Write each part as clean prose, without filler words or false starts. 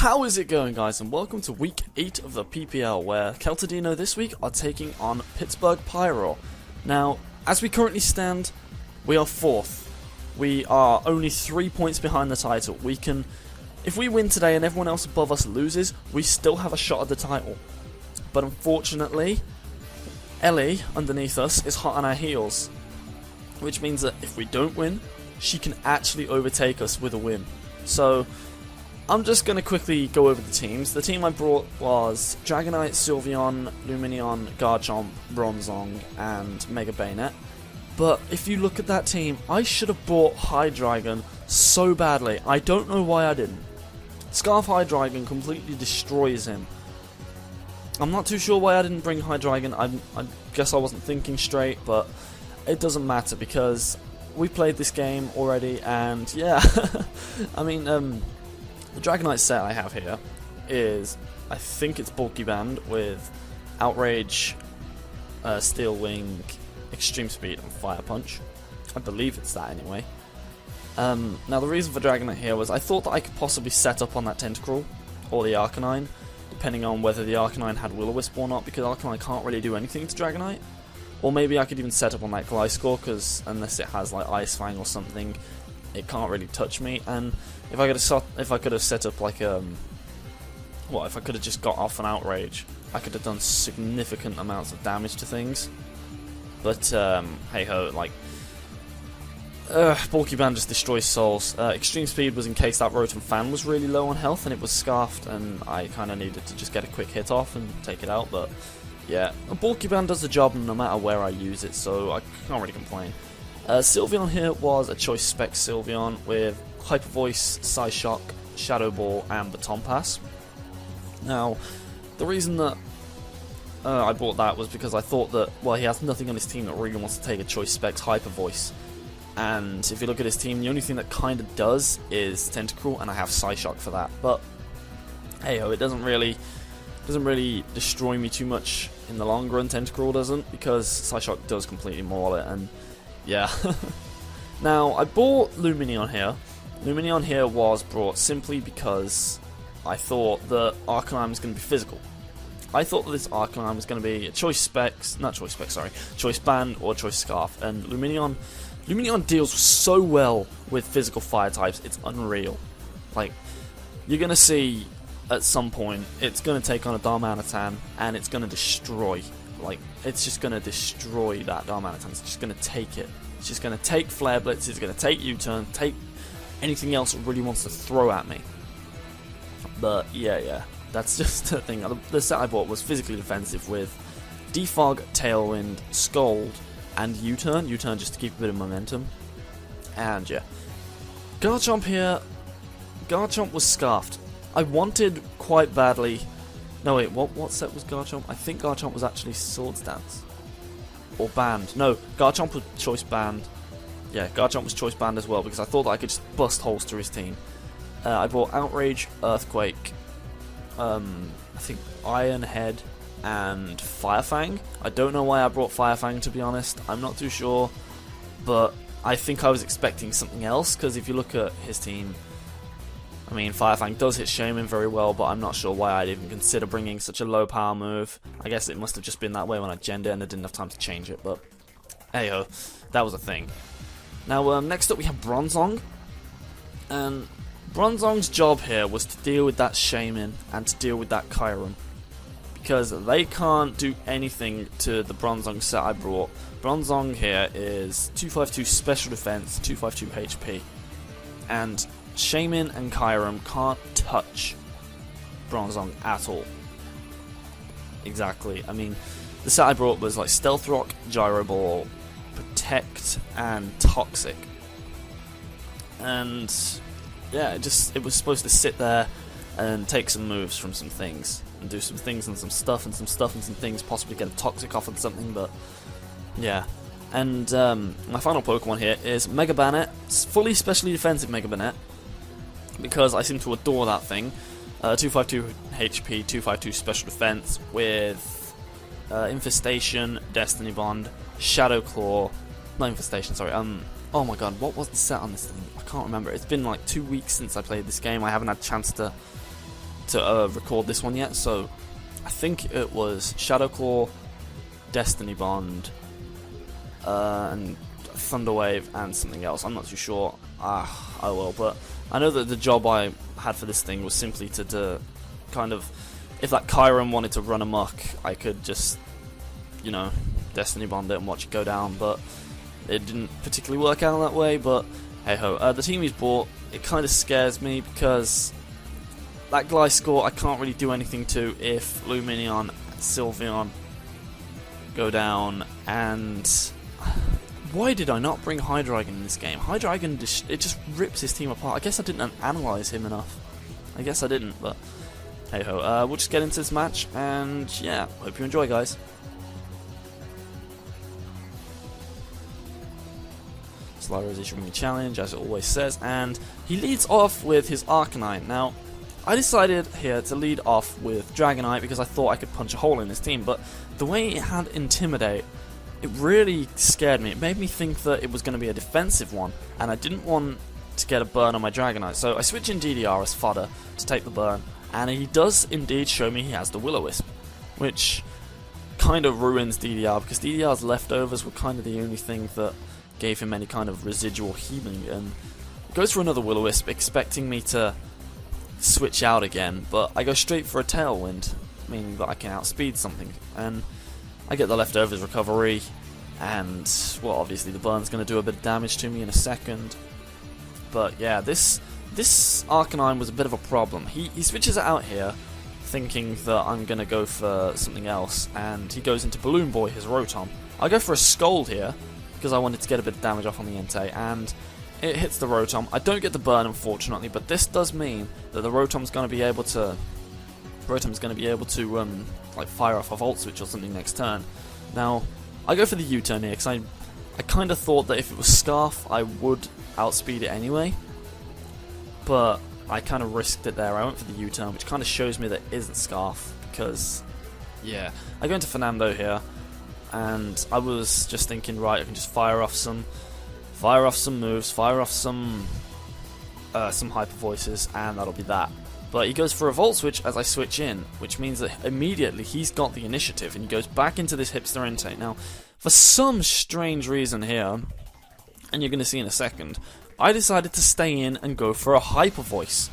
How is it going, guys, and welcome to week 8 of the PPL, where Celta Deino this week are taking on Pittsburgh Pyroar. Now, as we currently stand, we are 4th. We are only 3 points behind the title. We can, if we win today and everyone else above us loses, we still have a shot at the title. But unfortunately, Ellie, underneath us, is hot on our heels, which means that if we don't win, she can actually overtake us with a win. So I'm just going to quickly go over the teams. The team I brought was Dragonite, Sylveon, Lumineon, Garchomp, Bronzong, and Mega Bayonet. But if you look at that team, I should have brought Hydreigon so badly. I don't know why I didn't. Scarf Hydreigon completely destroys him. I'm not too sure why I didn't bring Hydreigon. I guess I wasn't thinking straight, but it doesn't matter because we played this game already, and yeah, I mean, the Dragonite set I have here is, I think it's Bulky Band with Outrage, Steel Wing, Extreme Speed, and Fire Punch. I believe it's that anyway. Now the reason for Dragonite here was I thought that I could possibly set up on that Tentacruel or the Arcanine, depending on whether the Arcanine had Will-O-Wisp or not, because Arcanine can't really do anything to Dragonite. Or maybe I could even set up on that Gliscor, because unless it has like Ice Fang or something, it can't really touch me. And if I could have set up like if I could have just got off an Outrage, I could have done significant amounts of damage to things. But hey ho, like Bulky Band just destroys souls. Extreme Speed was in case that Rotom Fan was really low on health and it was scarfed, and I kind of needed to just get a quick hit off and take it out. But yeah, a Bulky Band does the job no matter where I use it, so I can't really complain. Sylveon here was a Choice Spec Sylveon with Hyper Voice, Psyshock, Shadow Ball, and Baton Pass. Now, the reason that I bought that was because I thought that, well, he has nothing on his team that really wants to take a Choice Spec's Hyper Voice. And if you look at his team, the only thing that kind of does is Tentacruel, and I have Psyshock for that. But hey ho, it doesn't really destroy me too much in the long run. Tentacruel doesn't, because Psyshock does completely maul it, and yeah. Now, I bought Lumineon here. Lumineon here was brought simply because I thought that Arcanine was going to be physical. I thought that this Arcanine was going to be a Choice Band or Choice Scarf, and Lumineon deals so well with physical fire types, it's unreal. Like, you're going to see at some point, it's going to take on a Darmanitan, and it's going to destroy. Like, it's just going to destroy that Darmanitan. It's just going to take it. It's just going to take Flare Blitz, it's going to take U-Turn, take anything else it really wants to throw at me. But yeah, that's just the thing. The set I bought was physically defensive with Defog, Tailwind, Scold, and U-Turn. U-Turn just to keep a bit of momentum. And yeah. Garchomp here. Garchomp was scarfed. I wanted quite badly. No wait, what set was Garchomp? I think Garchomp was actually Swords Dance. Or Band. No, Garchomp was Choice Band. Yeah, Garchomp was Choice Band as well, because I thought that I could just bust holes through his team. I bought Outrage, Earthquake, I think Iron Head, and Firefang. I don't know why I brought Firefang, to be honest. I'm not too sure, but I think I was expecting something else, because if you look at his team, I mean, Firefang does hit Shaman very well, but I'm not sure why I'd even consider bringing such a low power move. I guess it must have just been that way when I genned it and I didn't have time to change it, but hey ho, that was a thing. Now, next up we have Bronzong, and Bronzong's job here was to deal with that Shaman and to deal with that Kyurem, because they can't do anything to the Bronzong set I brought. Bronzong here is 252 special defense, 252 HP, and Shaman and Kyurem can't touch Bronzong at all. Exactly. I mean, the set I brought was like Stealth Rock, Gyro Ball, Protect, and Toxic. And yeah, it was supposed to sit there and take some moves from some things, and do some things and some stuff and some stuff and some things, possibly get a Toxic off on something, but yeah. And my final Pokemon here is Mega Bayonet. It's fully specially defensive Mega Bayonet, because I seem to adore that thing. 252 HP, 252 special defense with Infestation, Destiny Bond, Shadow Claw, not Infestation, sorry, oh my god, what was the set on this thing? I can't remember. It's been like 2 weeks since I played this game. I haven't had a chance to to record this one yet, so I think it was Shadow Claw, Destiny Bond, and Thunderwave, and something else. I'm not too sure. I will, but I know that the job I had for this thing was simply to kind of, if that Chiron wanted to run amok, I could just, you know, Destiny Bond it and watch it go down, but it didn't particularly work out that way. But hey ho, the team he's bought, it kind of scares me because that Gliscor I can't really do anything to if Lumineon and Sylveon go down. And why did I not bring Hydreigon in this game? Hydreigon, it just rips his team apart. I guess I didn't analyse him enough. I guess I didn't, but hey ho, we'll just get into this match, and yeah, hope you enjoy, guys. Slyroh is issuing a challenge, as it always says, and he leads off with his Arcanine. Now, I decided here to lead off with Dragonite because I thought I could punch a hole in his team, but the way it had Intimidate, it really scared me. It made me think that it was going to be a defensive one, and I didn't want to get a burn on my Dragonite, so I switch in DDR as fodder to take the burn, and he does indeed show me he has the Will-O-Wisp, which kind of ruins DDR, because DDR's leftovers were kind of the only thing that gave him any kind of residual healing, and goes for another Will-O-Wisp, expecting me to switch out again, but I go straight for a Tailwind, meaning that I can outspeed something, and I get the leftovers recovery, and, well, obviously the burn's going to do a bit of damage to me in a second. But yeah, this Arcanine was a bit of a problem. He switches it out here, thinking that I'm going to go for something else, and he goes into Balloon Boy, his Rotom. I go for a Scold here, because I wanted to get a bit of damage off on the Entei, and it hits the Rotom. I don't get the burn, unfortunately, but this does mean that the Rotom's going to be able to like fire off a Volt Switch or something next turn. Now, I go for the U-turn here, because I kind of thought that if it was Scarf, I would outspeed it anyway, but I kind of risked it there. I went for the U-turn, which kind of shows me that it isn't Scarf, because, yeah. I go into Fernando here, and I was just thinking, right, I can just fire off some moves, fire off some Hyper Voices, and that'll be that. But he goes for a Volt Switch as I switch in, which means that immediately he's got the initiative, and he goes back into this Hipster Entei. Now, for some strange reason here, and you're going to see in a second, I decided to stay in and go for a Hyper Voice,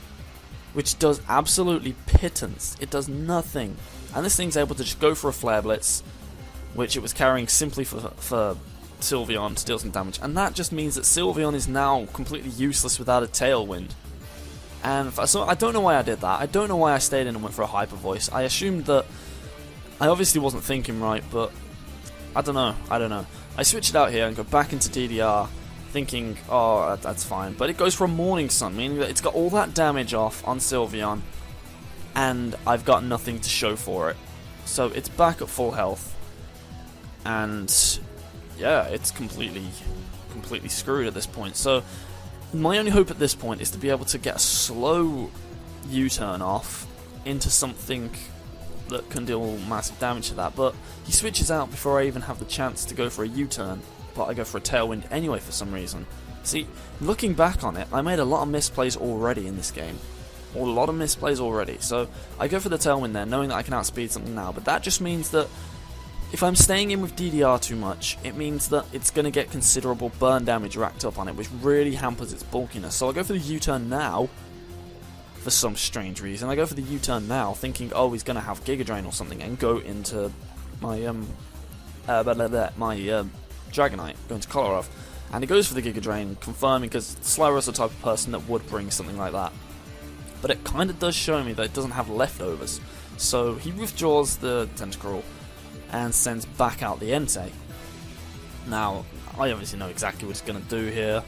which does absolutely pittance. It does nothing. And this thing's able to just go for a Flare Blitz, which it was carrying simply for Sylveon to deal some damage. And that just means that Sylveon is now completely useless without a Tailwind. And so I don't know why I did that. I don't know why I stayed in and went for a Hyper Voice. I assumed that I obviously wasn't thinking right, but I don't know. I switch it out here and go back into DDR, thinking, oh, that's fine. But it goes for a Morning Sun, meaning that it's got all that damage off on Sylveon, and I've got nothing to show for it. So it's back at full health, and yeah, it's completely screwed at this point. So my only hope at this point is to be able to get a slow U-turn off into something that can deal massive damage to that, but he switches out before I even have the chance to go for a U-turn, but I go for a Tailwind anyway for some reason. See, looking back on it, I made a lot of misplays already in this game. So I go for the Tailwind there, knowing that I can outspeed something now, but that just means that if I'm staying in with DDR too much, it means that it's going to get considerable burn damage racked up on it, which really hampers its bulkiness. So I go for the U-turn now, for some strange reason. I go for the U-turn now, thinking, oh, he's going to have Giga Drain or something, and go into my Dragonite, go into Kolarov. And he goes for the Giga Drain, confirming, because Slyroh's the type of person that would bring something like that. But it kind of does show me that it doesn't have leftovers. So he withdraws the Tentacruel and sends back out the Entei. Now, I obviously know exactly what it's going to do here.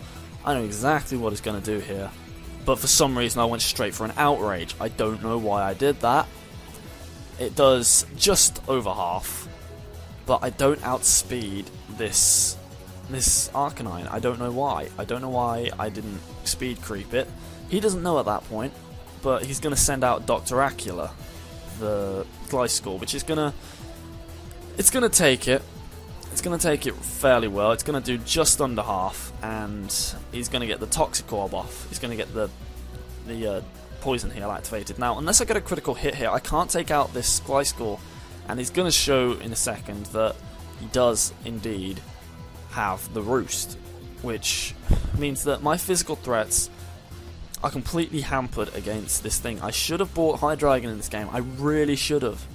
But for some reason I went straight for an Outrage. I don't know why I did that. It does just over half, but I don't outspeed this Arcanine. I don't know why. I don't know why I didn't speed creep it. He doesn't know at that point, but he's going to send out Dr. Acula, the Gliscor, which is going to... It's going to take it. It's going to take it fairly well. It's going to do just under half, and he's going to get the Toxic Orb off. He's going to get the Poison Heal activated. Now, unless I get a critical hit here, I can't take out this Slyroh, and he's going to show in a second that he does indeed have the Roost, which means that my physical threats are completely hampered against this thing. I should have bought Hydreigon in this game. I really should have.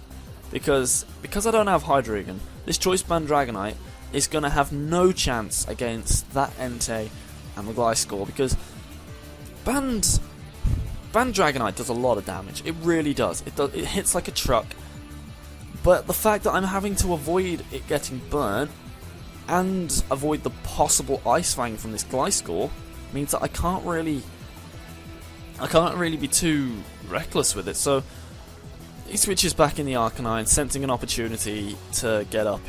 Because I don't have Hydreigon, this Choice Band Dragonite is going to have no chance against that Entei and the Gliscor, because Band Dragonite does a lot of damage. It really does. It hits like a truck. But the fact that I'm having to avoid it getting burnt and avoid the possible Ice Fang from this Gliscor means that I can't really be too reckless with it. So he switches back in the Arcanine, sensing an opportunity to get up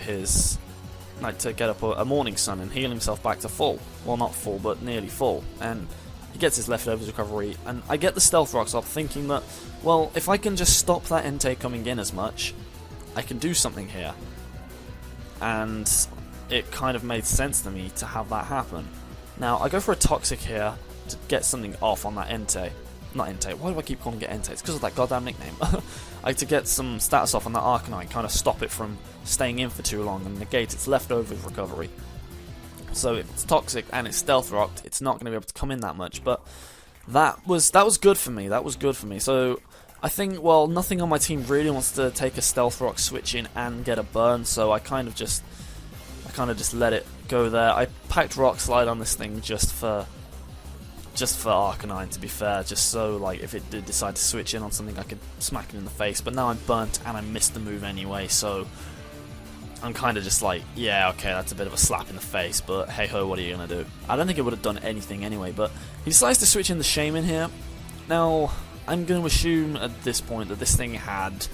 a Morning Sun and heal himself back to full. Well, not full, but nearly full. And he gets his leftovers recovery, and I get the Stealth Rocks up, thinking that, well, if I can just stop that Entei coming in as much, I can do something here. And it kind of made sense to me to have that happen. Now, I go for a Toxic here to get something off on that Entei. Not Entei, why do I keep calling it Entei? It's because of that goddamn nickname. To get some status off on that Arcanine, kind of stop it from staying in for too long and negate its leftovers recovery. So if it's Toxic and it's Stealth Rocked, it's not going to be able to come in that much, but that was good for me. That was good for me. So I think, well, nothing on my team really wants to take a Stealth Rock, switch in and get a burn, so I kind of just let it go there. I packed Rock Slide on this thing just for Arcanine, to be fair, just so like if it did decide to switch in on something I could smack it in the face, but now I'm burnt and I missed the move anyway, so I'm kind of just like, yeah, okay, that's a bit of a slap in the face, but hey ho, what are you going to do? I don't think it would have done anything anyway, but he decides to switch in the Shaman here. Now, I'm going to assume at this point that this thing had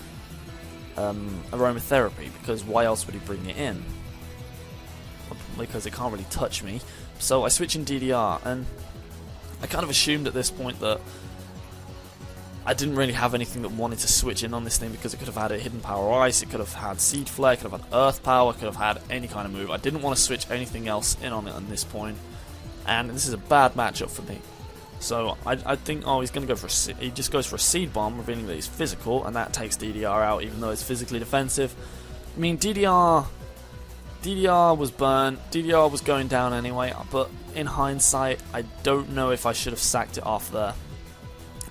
aromatherapy, because why else would he bring it in? Because it can't really touch me. So I switch in DDR, and I kind of assumed at this point that I didn't really have anything that wanted to switch in on this thing, because it could have had a Hidden Power Ice, it could have had Seed Flare, it could have had Earth Power, it could have had any kind of move. I didn't want to switch anything else in on it at this point, and this is a bad matchup for me. So I think, oh, he's going to go for he just goes for a Seed Bomb, revealing that he's physical, and that takes DDR out, even though it's physically defensive. I mean, DDR was burnt, DDR was going down anyway, but in hindsight, I don't know if I should have sacked it off there.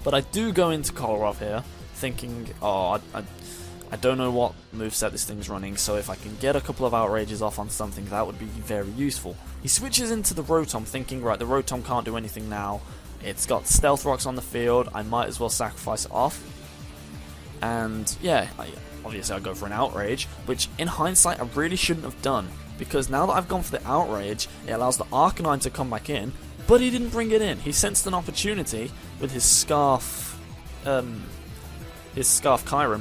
But I do go into Kolarov here, thinking, oh, I don't know what moveset this thing's running, so if I can get a couple of Outrages off on something, that would be very useful. He switches into the Rotom, thinking, right, the Rotom can't do anything now. It's got Stealth Rocks on the field, I might as well sacrifice it off. And yeah, obviously I go for an Outrage, which in hindsight I really shouldn't have done, because now that I've gone for the Outrage, it allows the Arcanine to come back in, but he didn't bring it in. He sensed an opportunity with his Scarf Kyurem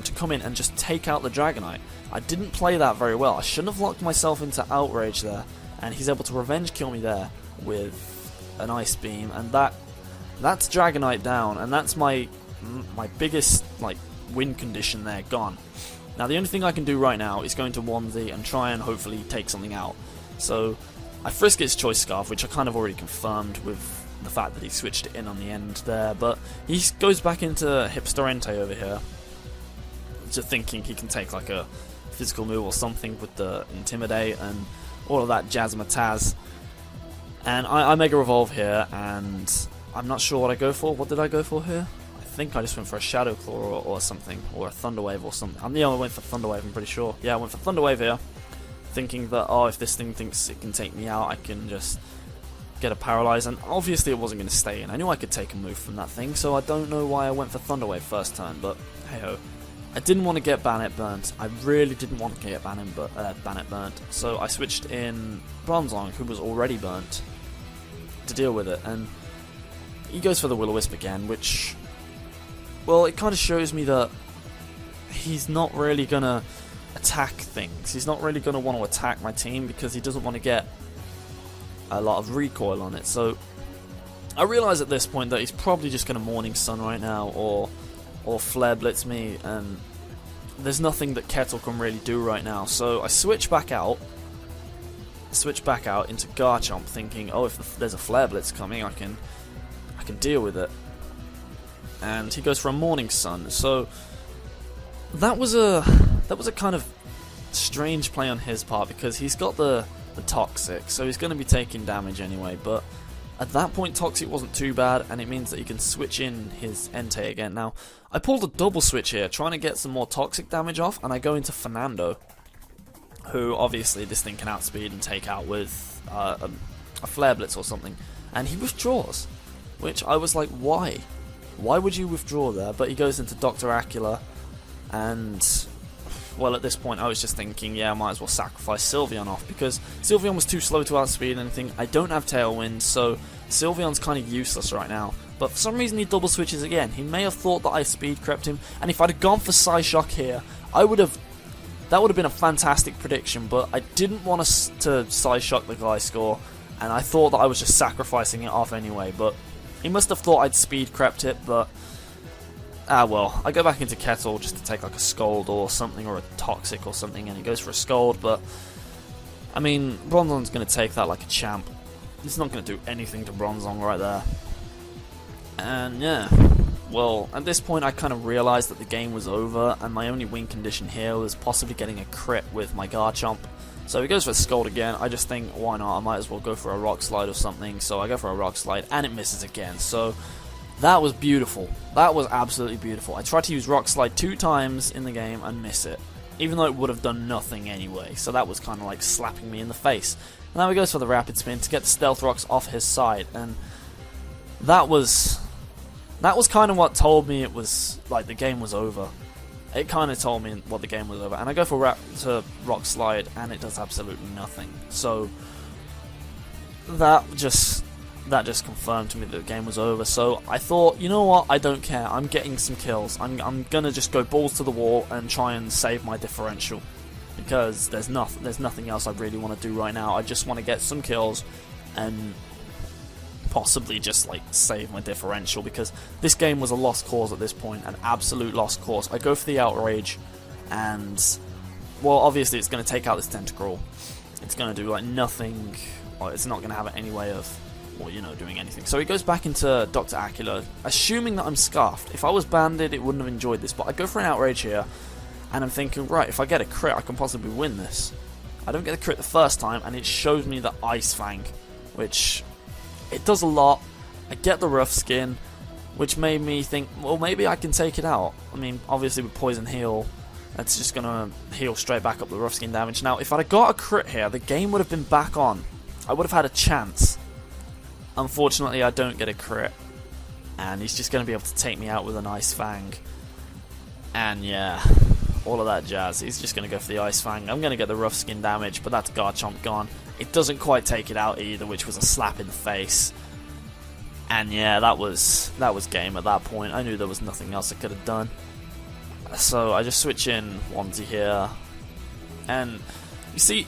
to come in and just take out the Dragonite. I didn't play that very well. I shouldn't have locked myself into Outrage there, and he's able to revenge kill me there with an Ice Beam, and that's Dragonite down, and that's my biggest win condition there gone. Now the only thing I can do right now is go into 1Z and try and hopefully take something out. So I frisk its Choice Scarf, which I kind of already confirmed with the fact that he switched it in on the end there, but he goes back into Hipster Entei over here, just thinking he can take like a physical move or something with the Intimidate and all of that Jazzmatazz. And I Mega Revolve here, and I'm not sure what I go for. What did I go for here? I think I just went for a Shadow Claw or something, or a Thunder Wave or something. I went for Thunder Wave, I'm pretty sure. Yeah, I went for Thunder Wave here, thinking that, oh, if this thing thinks it can take me out, I can just get a Paralyze, and obviously it wasn't going to stay in. I knew I could take a move from that thing, so I don't know why I went for Thunder Wave first turn, but hey-ho. I didn't want to get Bannet burnt. I really didn't want to get Bannet burnt, so I switched in Bronzong, who was already burnt, to deal with it, and he goes for the Will-O-Wisp again, which, well, it kind of shows me that he's not really going to attack things. He's not really going to want to attack my team because he doesn't want to get a lot of recoil on it. So I realise at this point that he's probably just going to Morning Sun right now, or Flare Blitz me, and there's nothing that Kettle can really do right now. So I switch back out into Garchomp, thinking, oh, if there's a Flare Blitz coming, I can deal with it. and he goes for a Morning Sun. So that was a kind of strange play on his part, because he's got the Toxic, so he's going to be taking damage anyway, but at that point Toxic wasn't too bad, and it means that he can switch in his Entei again. Now, I pulled a double switch here, trying to get some more Toxic damage off, and I go into Fernando, who obviously this thing can outspeed and take out with a Flare Blitz or something, and he withdraws, which I was like, why? Why would you withdraw there? But he goes into Dr. Acula, and well, at this point I was just thinking, yeah, I might as well sacrifice Sylveon off, because Sylveon was too slow to outspeed anything. I don't have Tailwind, so Sylveon's kind of useless right now. But for some reason he double switches again. He may have thought that I speed crept him, and if I'd have gone for Psyshock here, that would have been a fantastic prediction, but I didn't want to Psyshock the Gliscor, and I thought that I was just sacrificing it off anyway, but he must have thought I'd speed crept it, but well, I go back into Kettle just to take like a Scald or something, or a Toxic or something, and he goes for a Scald, but I mean, Bronzong's going to take that like a champ. It's not going to do anything to Bronzong right there. And yeah, well, at this point I kind of realised that the game was over, and my only win condition here was possibly getting a crit with my Garchomp. So he goes for a Scald again. I just think, why not, I might as well go for a Rock Slide or something, so I go for a Rock Slide, and it misses again, so that was beautiful. That was absolutely beautiful. I tried to use Rock Slide 2 times in the game and miss it, even though it would have done nothing anyway, so that was kind of like slapping me in the face. And now he goes for the Rapid Spin to get the Stealth Rocks off his side, and that was kind of what told me it was, like, the game was over. It kind of told me what the game was over, and I go for Rock Slide, and it does absolutely nothing. So that just confirmed to me that the game was over. So I thought, you know what, I don't care, I'm getting some kills. I'm gonna just go balls to the wall and try and save my differential, because there's nothing else I really want to do right now. I just want to get some kills and possibly just like save my differential, because this game was a lost cause at this point, an absolute lost cause. I go for the Outrage, and well, obviously it's going to take out this Tentacruel. It's going to do like nothing, or it's not going to have any way of, well, you know, doing anything. So he goes back into Dr. Acula, assuming that I'm Scarfed. If I was Banded, it wouldn't have enjoyed this, but I go for an Outrage here, and I'm thinking, right, if I get a crit, I can possibly win this. I don't get a crit the first time, and it shows me the Ice Fang, which it does a lot. I get the Rough Skin, which made me think, well, maybe I can take it out. I mean, obviously with Poison Heal, that's just going to heal straight back up the Rough Skin damage. Now, if I'd have got a crit here, the game would have been back on. I would have had a chance. Unfortunately, I don't get a crit, and he's just going to be able to take me out with an Ice Fang. And yeah, all of that jazz. He's just going to go for the Ice Fang. I'm going to get the Rough Skin damage, but that's Garchomp gone. It doesn't quite take it out either, which was a slap in the face. And yeah, that was game at that point. I knew there was nothing else I could have done. So I just switch in Wanzi here. And you see,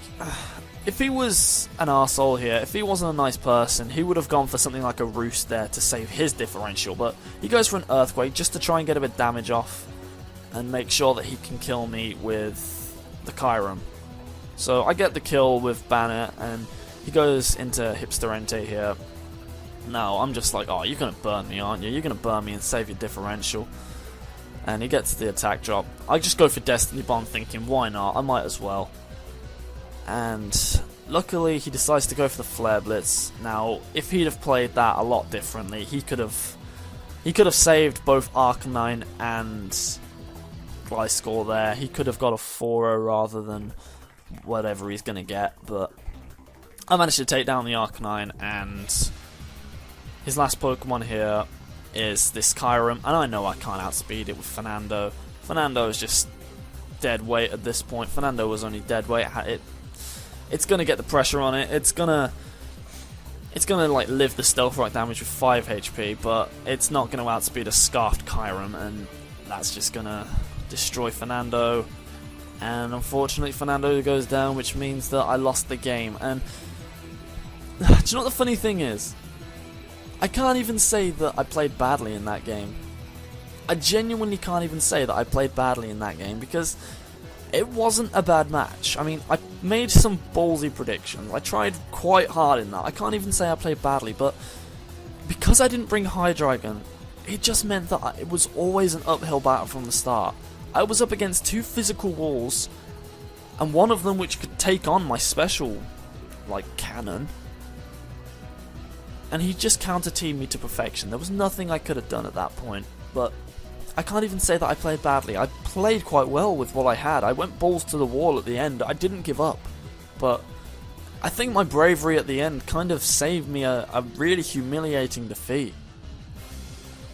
if he was an arsehole here, if he wasn't a nice person, he would have gone for something like a Roost there to save his differential. But he goes for an Earthquake just to try and get a bit of damage off and make sure that he can kill me with the Kyurem. So I get the kill with Banner, and he goes into Hipster Entei here. Now I'm just like, oh, you're going to burn me, aren't you? You're going to burn me and save your differential. And he gets the attack drop. I just go for Destiny Bomb thinking, why not? I might as well. And luckily he decides to go for the Flare Blitz. Now, if he'd have played that a lot differently, he could have saved both Arcanine and Gliscor there. He could have got a 4-0 rather than whatever he's going to get, but I managed to take down the Arcanine, and his last Pokemon here is this Kyurem, and I know I can't outspeed it with Fernando. Fernando is just dead weight at this point. Fernando was only dead weight. It's going to get the pressure on it. It's going to like live the Stealth Rock damage with 5 HP, but it's not going to outspeed a Scarfed Kyurem, and that's just going to destroy Fernando. And unfortunately Fernando goes down, which means that I lost the game. And do you know what the funny thing is? I can't even say that I played badly in that game. I genuinely can't even say that I played badly in that game, because it wasn't a bad match. I mean, I made some ballsy predictions. I tried quite hard in that. I can't even say I played badly, but because I didn't bring Hydreigon, it just meant that it was always an uphill battle from the start. I was up against 2 physical walls, and one of them which could take on my special, like, cannon. And he just counter-teamed me to perfection. There was nothing I could have done at that point, but I can't even say that I played badly. I played quite well with what I had. I went balls to the wall at the end. I didn't give up, but I think my bravery at the end kind of saved me a really humiliating defeat.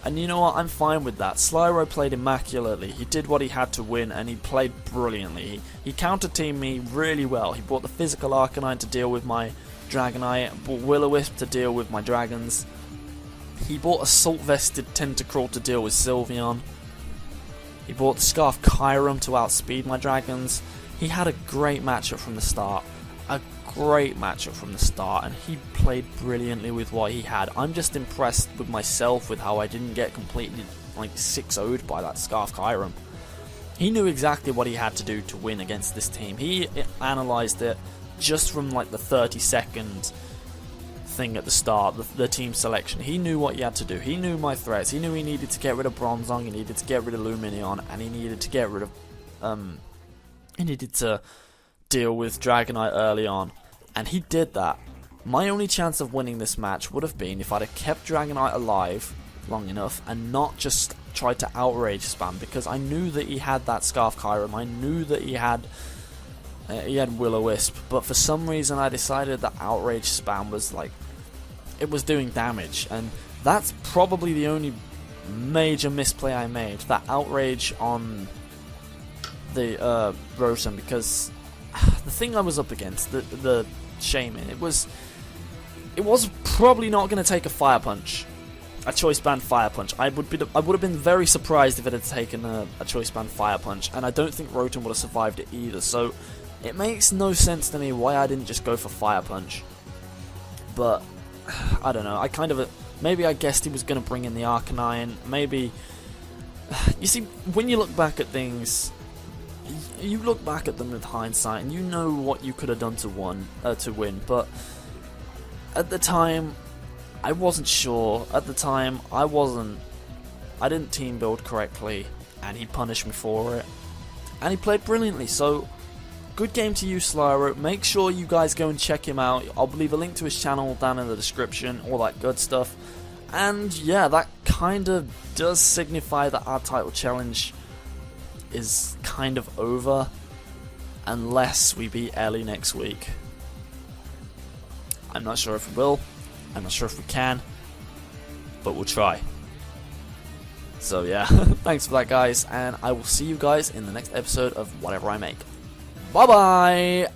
And you know what, I'm fine with that. Slyroh played immaculately. He did what he had to win, and he played brilliantly. He counter-teamed me really well. He brought the physical Arcanine to deal with my Dragonite, brought Will-O-Wisp to deal with my Dragons. He brought Assault-Vested Tentacruel to deal with Sylveon. He brought the Scarf Kyurem to outspeed my Dragons. He had a great matchup from the start. And he played brilliantly with what he had. I'm just impressed with myself with how I didn't get completely, like, 6-0'd by that Scarf Kyurem. He knew exactly what he had to do to win against this team. He analysed it just from, like, the 30-second thing at the start, the team selection. He knew what he had to do. He knew my threats. He knew he needed to get rid of Bronzong, he needed to get rid of Lumineon, and he needed to get rid of, he needed to deal with Dragonite early on. And he did that. My only chance of winning this match would have been if I'd have kept Dragonite alive long enough and not just tried to outrage spam, because I knew that he had that Scarf Kyurem, I knew that he had Will-O-Wisp, but for some reason I decided that outrage spam was, like, it was doing damage, and that's probably the only major misplay I made, that outrage on the Rotom, because the thing I was up against, the Shaman, it was probably not going to take a Fire Punch, a Choice Band Fire Punch. I would have been very surprised if it had taken a Choice Band Fire Punch, and I don't think Rotom would have survived it either. So it makes no sense to me why I didn't just go for Fire Punch. But I don't know. Maybe I guessed he was going to bring in the Arcanine. Maybe, you see, when you look back at things, you look back at them with hindsight, and you know what you could have done to win. But at the time, I wasn't sure. At the time, I didn't team build correctly, and he punished me for it. And he played brilliantly. So, good game to you, Slyroh. Make sure you guys go and check him out. I'll leave a link to his channel down in the description, all that good stuff. And yeah, that kind of does signify that our title challenge is kind of over, unless we beat Ellie next week. I'm not sure if we will, I'm not sure if we can, but we'll try. So yeah, thanks for that, guys, and I will see you guys in the next episode of whatever I make. Bye bye!